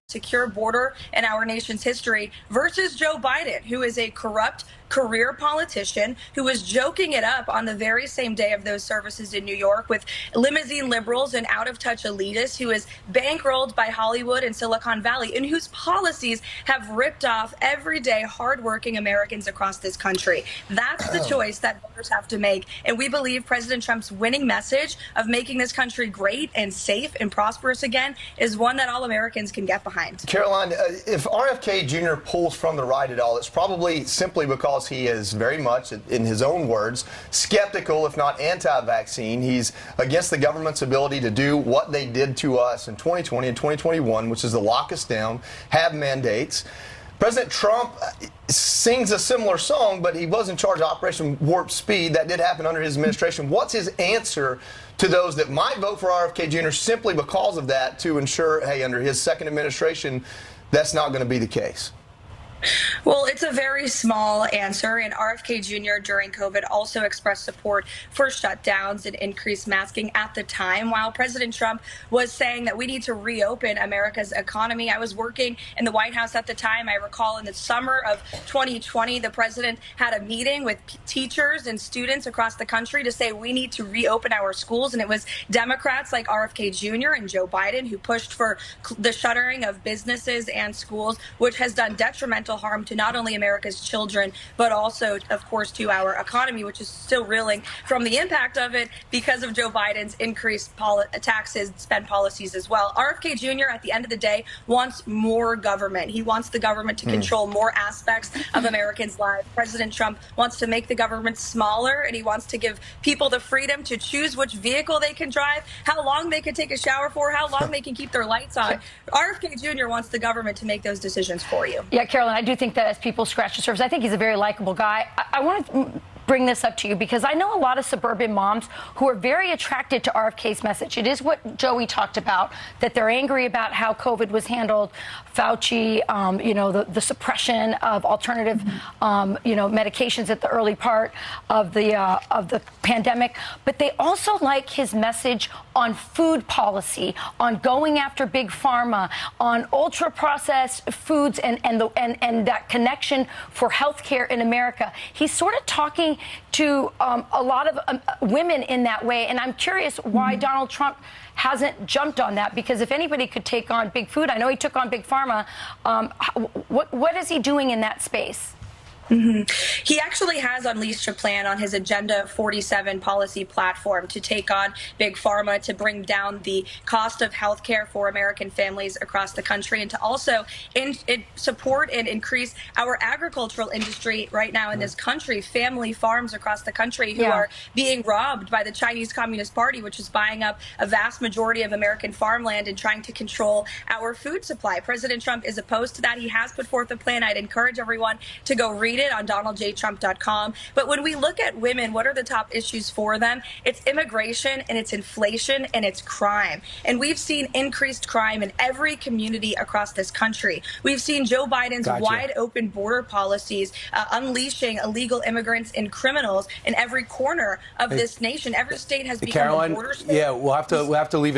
secure border in our nation's history versus Joe Biden, who is a corrupt career politician who was joking it up on the very same day of those services in New York with limousine liberals and out-of-touch elitists, who is bankrolled by Hollywood and Silicon Valley, and whose policies have ripped off everyday hardworking Americans across this country. That's the choice that voters have to make. And we believe President Trump's winning message of making this country great and safe and prosperous again is one that all Americans can get behind. Karoline, if RFK Jr. pulls from the right at all, it's probably simply because he is very much, in his own words, skeptical, if not anti-vaccine. He's against the government's ability to do what they did to us in 2020 and 2021, which is to lock us down, have mandates. President Trump sings a similar song, but he was in charge of Operation Warp Speed. That did happen under his administration. What's his answer to those that might vote for RFK Jr. simply because of that, to ensure, hey, under his second administration, that's not going to be the case? Well, it's a very small answer, and RFK Jr. during COVID also expressed support for shutdowns and increased masking at the time, while President Trump was saying that we need to reopen America's economy. I was working in the White House at the time. I recall in the summer of 2020, the president had a meeting with teachers and students across the country to say we need to reopen our schools, and it was Democrats like RFK Jr. and Joe Biden who pushed for the shuttering of businesses and schools, which has done detrimental harm to not only America's children, but also, of course, to our economy, which is still reeling from the impact of it because of Joe Biden's increased taxes, spend policies as well. RFK Jr., at the end of the day, wants more government. He wants the government to control more aspects of Americans' lives. President Trump wants to make the government smaller, and he wants to give people the freedom to choose which vehicle they can drive, how long they can take a shower for, how long they can keep their lights on. RFK Jr. wants the government to make those decisions for you. Yeah, Karoline, I do think that as people scratch the surface, I think he's a very likable guy. I want to bring this up to you because I know a lot of suburban moms who are very attracted to RFK's message. It is what Joey talked about, that they're angry about how COVID was handled, Fauci, the suppression of alternative, medications at the early part of the pandemic. But they also like his message on food policy, on going after big pharma, on ultra-processed foods, and that connection for healthcare in America. He's sort of talking to a lot of women in that way, and I'm curious why Donald Trump hasn't jumped on that, because if anybody could take on big food, I know he took on big pharma. What is he doing in that space? He actually has unleashed a plan on his Agenda 47 policy platform to take on big pharma, to bring down the cost of health care for American families across the country, and to also support and increase our agricultural industry right now in this country. Family farms across the country who are being robbed by the Chinese Communist Party, which is buying up a vast majority of American farmland and trying to control our food supply. President Trump is opposed to that. He has put forth a plan. I'd encourage everyone to go read it on DonaldJTrump.com. But when we look at women, what are the top issues for them? It's immigration, and it's inflation, and it's crime. And we've seen increased crime in every community across this country. We've seen Joe Biden's wide open border policies unleashing illegal immigrants and criminals in every corner of this nation. Every state has become a border state. Yeah, we'll have to leave it